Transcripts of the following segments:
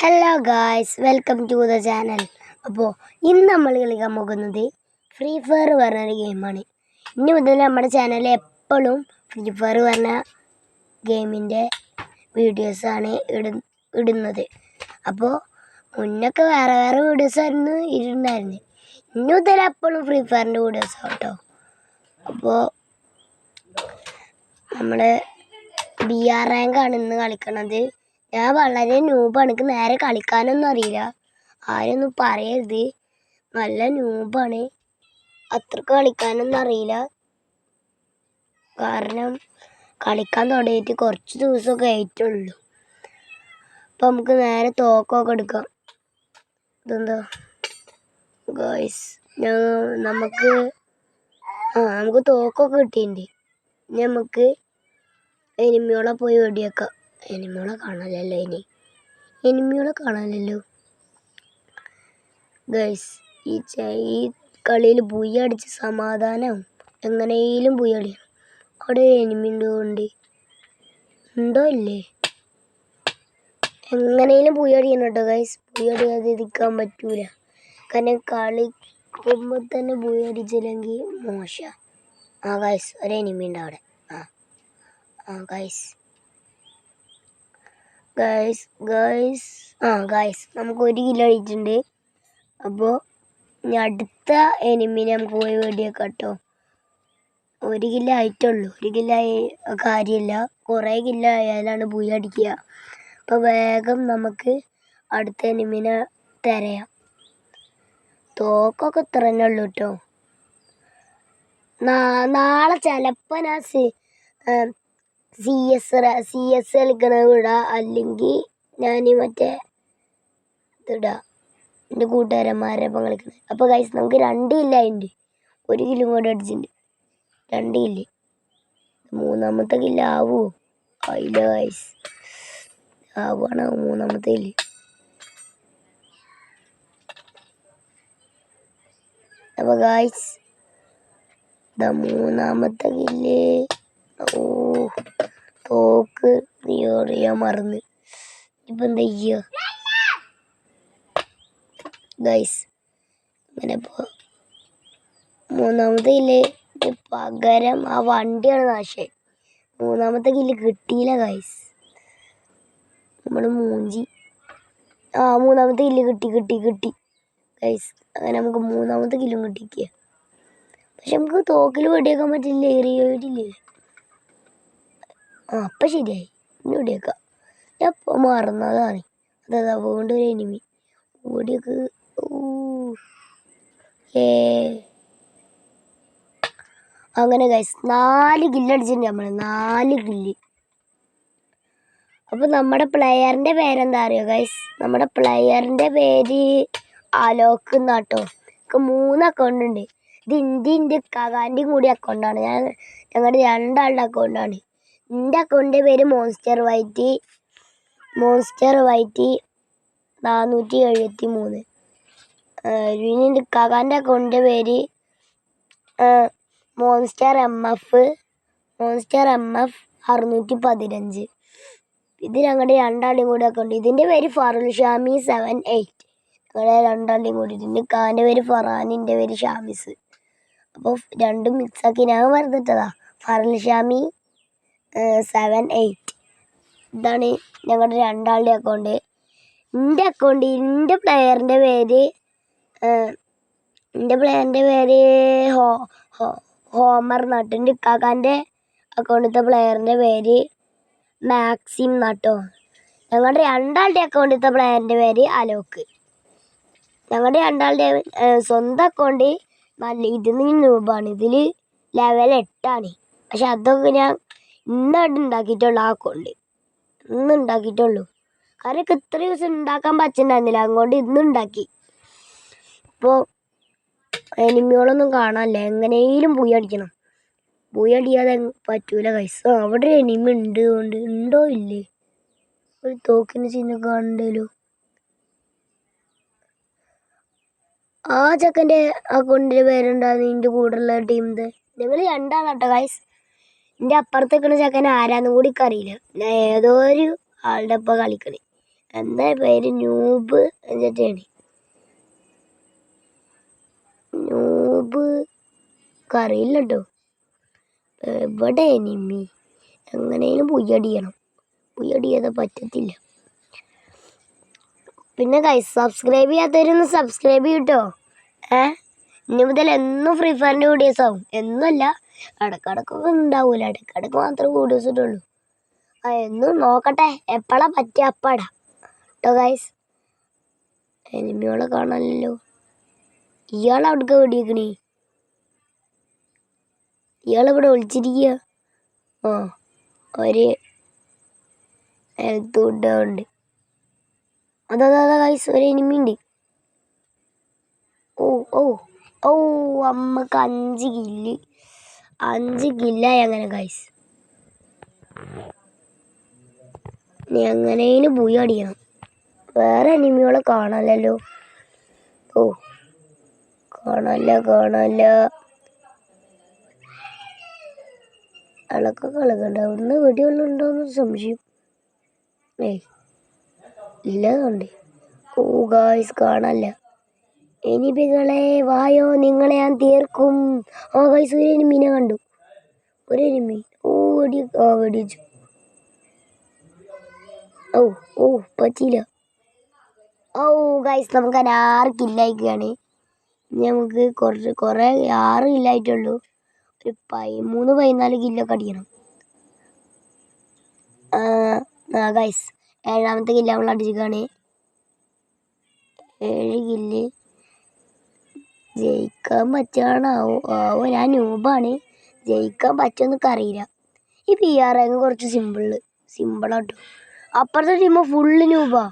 Hello guys, welcome to the channel. അപ്പോൾ ഇന്ന് നമ്മൾ കളിക്കാൻ പോകുന്നത് ഫ്രീ ഫയർ പറഞ്ഞൊരു ഗെയിമാണ്. ഇനി മുതൽ നമ്മുടെ ചാനലിൽ എപ്പോഴും ഫ്രീ ഫയർ പറഞ്ഞ ഗെയിമിൻ്റെ വീഡിയോസാണ് ഇടുന്നത്. അപ്പോൾ മുന്നൊക്കെ വേറെ വീഡിയോസായിരുന്നു ഇടുന്നുണ്ടായിരുന്നത്. ഇനി മുതൽ എപ്പോഴും ഫ്രീ ഫയറിൻ്റെ വീഡിയോസാണ് കേട്ടോ. അപ്പോൾ നമ്മൾ BR റാങ്കാണ് ഇന്ന് കളിക്കണത്. ഞാൻ വളരെ ന്യൂബാണ്, എനിക്ക് നേരെ കളിക്കാനൊന്നും അറിയില്ല. ആരൊന്നും പറയരുത്, നല്ല ന്യൂബാണ്. അത്രക്ക് കളിക്കാനൊന്നും അറിയില്ല, കാരണം കളിക്കാൻ തുടങ്ങിയിട്ട് കുറച്ച് ദിവസമൊക്കെ ആയിട്ടുള്ളൂ. അപ്പം നമുക്ക് നേരെ തോക്കൊക്കെ എടുക്കാം. ഇതെന്താ ഗായ്സ്, നമുക്ക് തോക്കൊക്കെ കിട്ടിയിട്ടുണ്ട്. നമുക്ക് എനിമിയോളെ പോയി വെടിയേക്കാം. എനിമിയോളെ കാണാനല്ലോ ഗൈസ്. ഈ കളിയിൽ ബുയ അടിച്ച് സമാധാനമാവും. എങ്ങനെയും ബുയ അടിക്കണം. അവിടെ എനിമി ഉണ്ടോ ഇല്ലേ? എങ്ങനെയും ബുയ അടിക്കണം കേട്ടോ ഗൈസ്. ബുയ അടിയാതെ ഇരിക്കാൻ പറ്റൂല, കാരണം കളിക്കുമ്പോൾ തന്നെ ബുയ അടിച്ചില്ലെങ്കിൽ മോശം. ഗൈസ്, ഒരു എനിമി ഉണ്ട് അവിടെ. ഗൈസ് നമുക്ക് 1 കിലോ അടിച്ചിട്ടുണ്ട്. അപ്പോൾ ഇനി അടുത്ത എനിമിനെ നമുക്ക് പോയി വെടിയേക്കാം കേട്ടോ. 1 കിലോ ആയിട്ടുള്ളൂ. 1 കിലോ ആയി കാര്യമില്ല, കുറേ കിലോ ആയാലാണ് ബുയ അടിക്കുക. അപ്പോൾ വേഗം നമുക്ക് അടുത്ത എനിമിനെ തിരയാം. തോക്കൊക്കെ ഇത്ര തന്നെ ഉള്ളൂ കേട്ടോ. നാളെ ചിലപ്പോൾ ഞാൻ CS കളിക്കണ വിടാം, അല്ലെങ്കിൽ ഞാൻ മറ്റേ ഇതിടാം, എൻ്റെ കൂട്ടുകാരന്മാരൊപ്പം കളിക്കണത്. അപ്പോൾ ഗൈസ്, നമുക്ക് 2 കിലോ ആയിട്ടുണ്ട്. 1 കിലോ കൂടെ അടിച്ചിട്ടുണ്ട്. 2 കിലോ. 3ാമത്തെ കിലോ ആവുമോ? ആയില്ല ഗൈസ്. ആവുകയാണോ 3ാമത്തെ കിലോ? അപ്പോൾ ഗൈസ്, 3ാമത്തെ കിലോ. തോക്ക് അറിയാൻ മറന്ന്. ഇപ്പം എന്താ ചെയ്യുക ഗൈസ്? അങ്ങനെ ഇപ്പോൾ 3ാമത്തെ കില്ല് പകരം ആ വണ്ടിയാണ് നാശം. 3ാമത്തെ കില്ല് കിട്ടിയില്ല ഗൈസ്. നമ്മൾ മൂഞ്ചി. 3ാമത്തെ കില്ല് കിട്ടി ഗൈസ്. അങ്ങനെ നമുക്ക് 3ാമത്തെ കില്ലും കിട്ടിക്കുക. പക്ഷെ നമുക്ക് തോക്കിൽ വെടിയേക്കാൻ പറ്റില്ല, ഏറിയില്ലേ? അപ്പം ശരിയായി. ഇനി വെടിയേക്കാം. ഞാൻ ഇപ്പോൾ മറന്നതാണ്. അതാ വീണ്ടും ഒരു എനിമി. വെടിയൊക്കെ അങ്ങനെ ഗൈസ്, 4 കില്ല് അടിച്ചിട്ടുണ്ട് നമ്മൾ. 4 കില്ല്. അപ്പോൾ നമ്മുടെ പ്ലെയറിൻ്റെ പേരെന്താ അറിയോ ഗൈസ്? നമ്മുടെ പ്ലെയറിൻ്റെ പേര് അലോക്ക് എന്നാട്ടോ. എനിക്ക് 3 അക്കൗണ്ട് ഉണ്ട്. ഇത് എൻ്റെ കകാൻ്റെയും കൂടി അക്കൗണ്ടാണ്. ഞങ്ങളുടെ 2 ആളുടെ അക്കൗണ്ടാണ്. എൻ്റെ അക്കൗണ്ടിൻ്റെ പേര് മോൺസ്റ്റർ വൈറ്റ് 473. പിന്നെ എൻ്റെ കകാൻ്റെ അക്കൗണ്ടിൻ്റെ പേര് മോൺസ്റ്റർ MF 615. ഇത് ഞങ്ങളുടെ 2 ആളുടെയും കൂടി അക്കൗണ്ട്. ഇതിൻ്റെ പേര് ഫറുൽ ഷാമി 78. ഞങ്ങളുടെ 2 ആളുടെയും കൂടി. ഇതിൻ്റെ കാൻ്റെ പേര് ഫറാൻ, എൻ്റെ പേര് ഷാമിസ്. അപ്പോൾ രണ്ടും മിക്സാക്കി ഞാൻ പറഞ്ഞിട്ടതാ, ഫറുൽ ഷാമി 78. ഇതാണ് ഞങ്ങളുടെ 2 ആളുടെ അക്കൗണ്ട്. എൻ്റെ പ്ലെയറിൻ്റെ പേര് ഹോമർ എന്നാട്ടോ. എൻ്റെ കാക്കാൻ്റെ അക്കൗണ്ടിലത്തെ പ്ലെയറിൻ്റെ പേര് മാക്സിം എന്നാട്ടോ. ഞങ്ങളുടെ 2 ആളുടെ അക്കൗണ്ടിലത്തെ പ്ലെയറിൻ്റെ പേര് അലോക്ക്. ഞങ്ങളുടെ 2 ആളുടെ സ്വന്തം അക്കൗണ്ട് നല്ല ഇതിന് രൂപമാണ്. ഇതിൽ ലെവൽ 8 പക്ഷെ അതൊക്കെ ഞാൻ ഇന്നായിട്ട് ഉണ്ടാക്കിയിട്ടുള്ളൂ. ആ അക്കൗണ്ട് ഇന്ന് ഉണ്ടാക്കിയിട്ടുള്ളൂ, കാരണം എനിക്ക് ഇത്ര ദിവസം ഉണ്ടാക്കാൻ പറ്റുന്നുണ്ടായിരുന്നില്ല. അതുകൊണ്ട് ഇന്ന് ഉണ്ടാക്കി. ഇപ്പോൾ എനിമികളൊന്നും കാണാനില്ല. എങ്ങനെയും ബുയ അടിക്കണം. ബുയ അടിയാതെ പറ്റൂല ഗൈസ്. അവിടെ ഒരു എനിമി ഉണ്ടോ ഇല്ലേ? ഒരു തോക്കിന് ചിഹ്നം കാണണ്ടല്ലോ. ആ ചെക്കൻ്റെ അക്കൗണ്ടിൻ്റെ പേരുണ്ടായിരുന്നു എൻ്റെ കൂടെയുള്ള ടീമിൻ്റെ. ഞങ്ങൾ 2 ആളാട്ടോ ഗൈസ്. എൻ്റെ അപ്പുറത്ത് നിൽക്കുന്ന ചെക്കൻ ആരാന്നും കൂടി അറിയില്ല. ഞാൻ ഏതോ ഒരു ആളുടെ ഒപ്പം കളിക്കണേ. എന്താ പേര്? ന്യൂബ് എന്നിട്ടാണ്. ന്യൂബ് അറിയില്ല കേട്ടോ. എവിടെ എനിമി? എങ്ങനെയും പുയ്യടിയണം. പുയ്യടിയാതെ പറ്റത്തില്ല. പിന്നെ ഗൈസ് സബ്സ്ക്രൈബ് ചെയ്യാത്തവരൊന്ന് സബ്സ്ക്രൈബ് ചെയ്യട്ടോ. ഇനി മുതൽ എന്നും ഫ്രീ ഫയറിൻ്റെ വീഡിയോസ് ആവും. എന്നല്ല, ഇടക്കിടക്കൊക്കെ ഉണ്ടാവൂല. ഇടക്കിടക്ക് മാത്രമേ വീഡിയോസ് ഇട്ടുള്ളൂ. എന്നും നോക്കട്ടെ, എപ്പോഴാ പറ്റിയ അപ്പാടാ കേട്ടോ ഗൈസ്. എനിമിയോളെ കാണാനല്ലോ. ഇയാളവിടേക്ക് വെടിയേക്കണേ. ഇയാളിവിടെ ഒളിച്ചിരിക്കുക. ഒരു ഹെൽത്ത് ഉണ്ട്. അതാ ഗൈസ്, ഒരു എനിമിയുണ്ട്. ഓ ഓ ഓ അമ്മക്ക് 5 കില്ല്. 5 കില്ലായി അങ്ങനെ ഗൈസ്. നീ എങ്ങനെയും പോയി അടിക്കണം. വേറെ എനിമികളെ കാണാനല്ലോ. ഓ കാണാനല്ല. അളക്കൊക്കെ കളകണ്ട. ഒന്ന് വെടിയുള്ളുണ്ടോന്ന് സംശയം. ഇല്ലതുണ്ട്. ഓ ഗായ്സ് കാണല്ല. എനിമികളെ വായോ, നിങ്ങളെ ഞാൻ തീർക്കും. ഗായ്സ് ഒരു എനിമീനെ കണ്ടു. ഒരു എനിമി. വെടിച്ചു. ഓ പറ്റിയില്ല. ഗായ്സ് നമുക്ക് 6 കില്ലായിക്കാണ്. നമുക്ക് കുറേ 6 കില്ലായിട്ടുള്ളൂ. ഒരു 13-14 കില്ലൊക്കെ അടിക്കണം. ഗൈസ് 7ാമത്തെ കില്ല് നമ്മൾ അടിച്ചിരിക്കുകയാണ്. 7 കില്ല് ജയിക്കാൻ പറ്റുകയാണാവോ? ഞാൻ ന്യൂബാണ്. ജയിക്കാൻ പറ്റുമെന്നൊക്കെ അറിയില്ല. ഈ PR റാങ്ക് കുറച്ച് സിമ്പിളാട്ടോ. അപ്പുറത്തെ ടീം ഫുള്ള് ന്യൂബാ.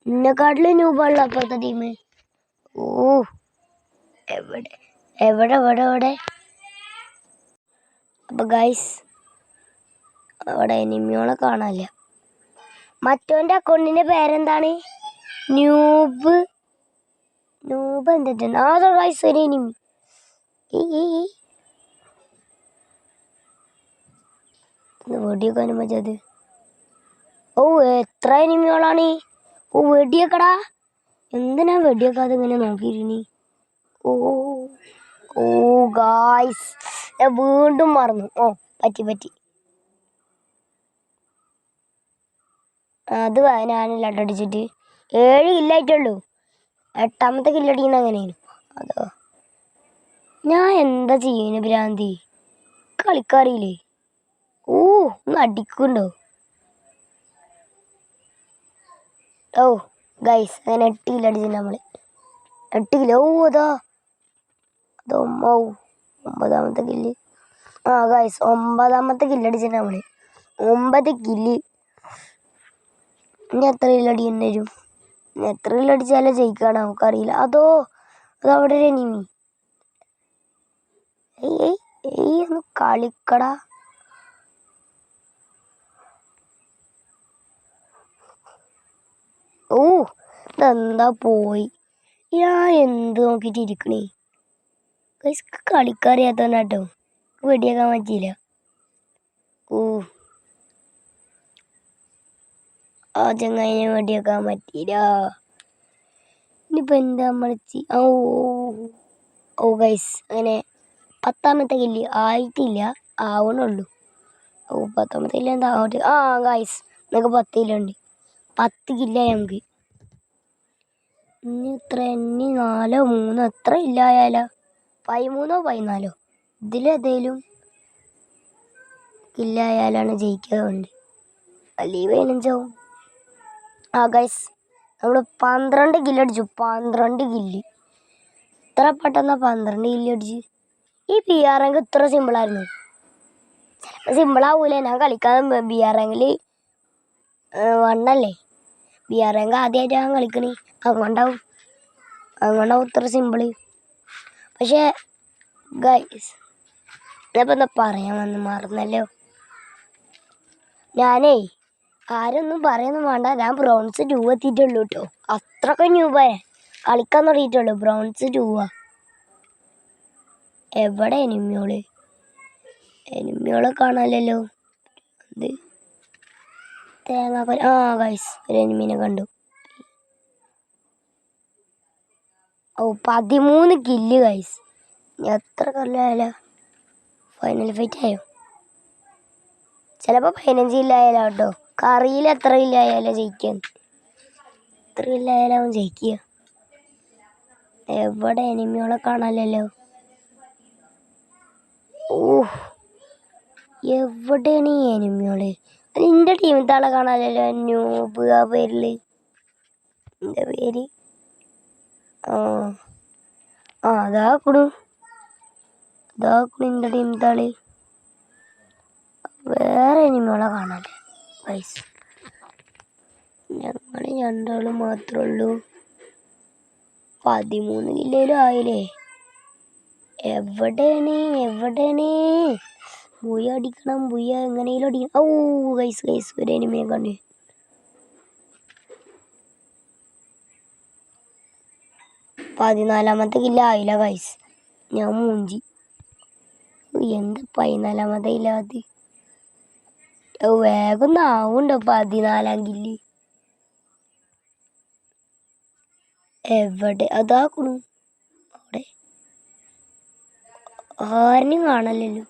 എന്നെക്കാട്ടിലും ന്യൂബാണല്ലോ അപ്പുറത്തെ ടീം. എവിടെ അപ്പൊ ഗൈസ് അവിടെ എനിമിയോളെ കാണാനില്ല. മറ്റോൻ്റെ അക്കൗണ്ടിൻ്റെ പേരെന്താണ്? ന്യൂബ് എന്തിട്ടാണ്? അതോ ഗൈസ് ഒരു എനിമി. വെടിയൊക്കാനും പറ്റത്. എത്ര എനിമിയോളാണ്? വെടിയൊക്കടാ. എന്തിനാ വെടിയൊക്കാതെ ഇങ്ങനെ നോക്കിയിരുന്നീ? ഗായ്സ് ഞാൻ വീണ്ടും മറന്നു. പറ്റി. അത് ഞാനല്ല അടിച്ചിട്ട് 7 കില്ലായിട്ടുള്ളൂ. 8ാമത്തെ കില്ലടിക്കുന്ന അങ്ങനെയാണ്. അതോ ഞാൻ എന്താ ചെയ്യുന്നു ഭ്രാന്തി? കളിക്കാറിയില്ലേ? ഒന്ന് അടിക്കുന്നുണ്ടോ? ഗൈസ് അങ്ങനെ 8 കില്ല് അടിച്ചിട്ടുണ്ട് നമ്മള്. 8 കിലോ. അതോ 9ാമത്തെ കില്ല്. ഗൈസ് 9ാമത്തെ കില്ല് അടിച്ചിട്ടുണ്ട് നമ്മള്. 9 കില്ല്. ഇനി എത്ര കില്ലടി തന്നെ വരും? എത്ര കില്ലടിച്ചാലേ ജയിക്കാണ് നമുക്കറിയില്ല. അതവിടെ ഒരു എനിമി. ഒന്ന് കളിക്കടാ. ഇതെന്താ പോയി? ഞാൻ എന്ത് നോക്കിയിട്ട് ഇരിക്കണേ? കളിക്കറിയാത്തോണ്ടാട്ടോ വെടിയാക്കാൻ പറ്റിയില്ല. ചങ്ങായിനെ വെടിയാക്കാൻ പറ്റിയില്ല. ഇനിയിപ്പോൾ എന്താ നമ്മൾ ഗൈസ് അങ്ങനെ 10ാമത്തെ കില്ല് ആയിട്ടില്ല, ആവണുള്ളൂ. 10ാമത്തെ കില്ല് എന്താ ആവട്ടെ. ഗൈസ് നമുക്ക് 10 കില്ലുണ്ട്. 10 കില്ലായി നമുക്ക്. ഇനി 4 3 എത്ര ഇല്ലായാലോ? 13 14 ഇതിലേതേലും കില്ലായാലാണ് ജയിക്കാറുണ്ട്. അല്ലെങ്കിൽ 15 ആവും. ഗൈസ് നമ്മൾ 12 കില്ലടിച്ചു. 12 കില്ല്. ഇത്ര പെട്ടെന്ന് 12 കില്ല് അടിച്ച്. ഈ PR റാങ്ക് ഇത്ര സിമ്പിളായിരുന്നു. ചിലപ്പോൾ സിമ്പിളാവൂല. ഞാൻ കളിക്കാതെ PR റാങ്കിൽ 1 അല്ലേ. PR റാങ്ക് ആദ്യമായിട്ട് ഞാൻ കളിക്കണേ. അതുകൊണ്ടാവും ഇത്ര സിമ്പിള്. പക്ഷേ ഗൈസ് ഞാനിപ്പോൾ എന്താ പറയാൻ മറന്നല്ലോ. ആരൊന്നും പറയുന്നു വേണ്ട. ഞാൻ ബ്രോൺസ് 2 എത്തിയിട്ടുള്ളൂ കേട്ടോ. അത്രയൊക്കെ ന്യൂബായ കളിക്കാൻ തുടങ്ങിയിട്ടുള്ളൂ. ബ്രോൺസ് 2 എവിടെ എനിമിയോളെ കാണാനല്ലോ. തേങ്ങ ആ ഗൈസ് ഒരു എനിമീനെ കണ്ടു. ഓ 13 കില്ല് ഗൈസ്. എത്ര കൊല്ലായാലോ? ഫൈനൽ ഫൈറ്റ് ആയോ? ചിലപ്പോൾ 15 കില്ലായാലോ കേട്ടോ. കറിയിൽ എത്ര കില്ലായാലോ ജയിക്കാൻ? എത്ര കില്ലായാലും അവൻ ജയിക്കുക. എവിടെ എനിമിയോളെ കാണാനല്ലോ? ഓ എവിടെയാണ് ഈ എനിമിയോള്? നിന്റെ ടീമിലത്തെ ആളെ കാണാനല്ലോ. നൂബ് ആ പേരില്. എൻ്റെ പേര് അതാക്കണു നിന്റെ ടീമിലത്തെ ആള്. വേറെ എനിമിയോളെ കാണാല്ലേ പൈസ? ഞങ്ങൾ രണ്ടാളും മാത്രമേ ഉള്ളൂ. 13 കില്ലേലും ആയില്ലേ? എവിടെയാണ്? ബുയ അടിക്കണം. ബുയ എങ്ങനെയും അടിക്കണം. ഓ ഗൈസ് ഒരു എനിമിയെ കണ്ടു. പതിനാലാമത്തെ കില്ല ആയില്ല ഗൈസ്. ഞാൻ മൂഞ്ചി. എന്ത് 14-ാമത്തെ ഇല്ലാതെ വേഗം ആവുണ്ടോ 14-ാം കില്ല്? എവിടെ അതാക്കണു? അവിടെ ആരെയും കാണല്ലോ.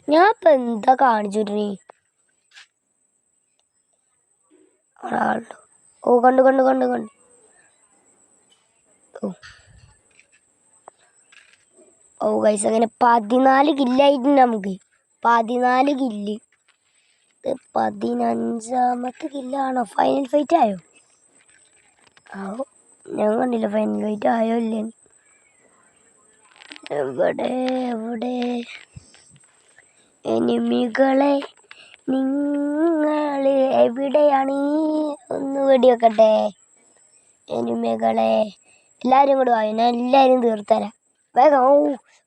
ഞാൻ ഇപ്പൊ എന്താ കാണിച്ചിട്ടേ? ഒരാളുണ്ടോ? ഓ കണ്ടു. ഓ ഗൈസ് അങ്ങനെ 14 കില്ലായിട്ടുണ്ട് നമുക്ക്. 14 കില്ല്. 15-ാമത്തെ കില്ലാണോ? ഫൈനൽ ഫൈറ്റ് ആയോ? ഞാൻ കണ്ടില്ല ഫൈനൽ ഫൈറ്റ് ആയോ ഇല്ലേ. എവിടെ എനിമികളെ നിങ്ങൾ എവിടെയാണ്? ഒന്ന് വെടിവെക്കട്ടെ എനിമികളെ. എല്ലാവരും കൂടെ വായോ, ഞാൻ എല്ലാവരും തീർത്തരാം വേഗം. ഓ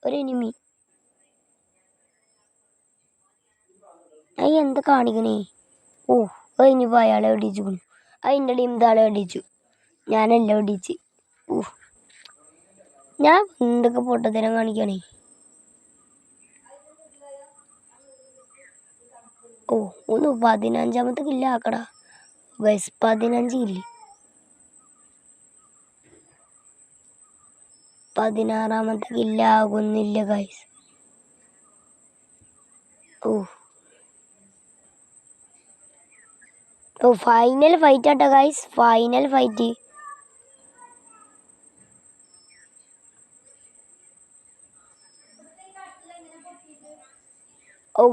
ഒരു എനിമി. എന്താ കാണിക്കണേ? ഓ ഇനിയിപ്പോൾ അയാളെ വെടിച്ചു. അതിൻ്റെ ടീമിൻ്റെ ആളെ വെടിച്ചു. ഞാനല്ല വെടിച്ച്. ഞാൻ എന്തൊക്കെ പൊട്ടത്തരം കാണിക്കണേ? ഒന്ന് 15-ാമത്തെ കില്ലാക്കടാ ഗൈസ്. 15 കില്ല്. 16-ാമത്തെ കില്ലാകുന്നില്ല ഗൈസ്. ഫൈനൽ ഫൈറ്റ് ആട്ടോ guys. Final fight.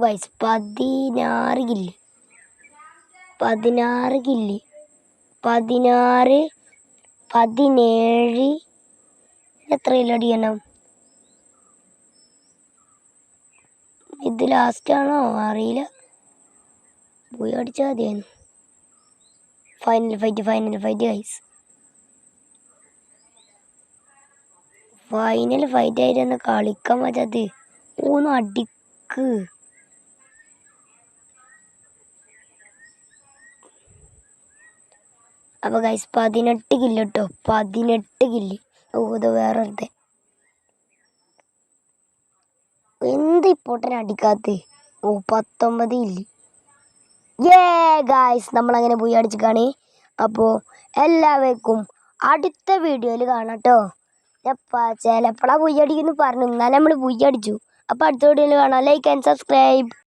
Guys 16 kill. 16 kill. 16 17 എത്ര കിലോ അടിക്കണം? ഇത് ലാസ്റ്റ് ആണോ അറിയില്ല. പോയി അടിച്ചാൽ മതിയായിരുന്നു. Final fight guys. Final fight ആയിരുന്നു കളിക്കാൻ പറ്റാത്ത. ഒന്ന് അടിക്ക്. അപ്പോൾ ഗൈസ് 18 കില്ല് കേട്ടോ. 18 കില്ല്. ഇത് വേറെ എന്ത് ഇപ്പോട്ടനെ അടിക്കാത്ത. 19 കില്ല്. ഗൈസ് നമ്മളങ്ങനെ പോയി അടിച്ചിക്കാണ്. അപ്പോൾ എല്ലാവർക്കും അടുത്ത വീഡിയോയിൽ കാണാം കേട്ടോ. ചിലപ്പോഴാണ് പോയി അടിക്കുന്നു പറഞ്ഞു. എന്നാലും നമ്മൾ പോയി അടിച്ചു. അപ്പോൾ അടുത്ത വീഡിയോയിൽ കാണാം. Like and subscribe.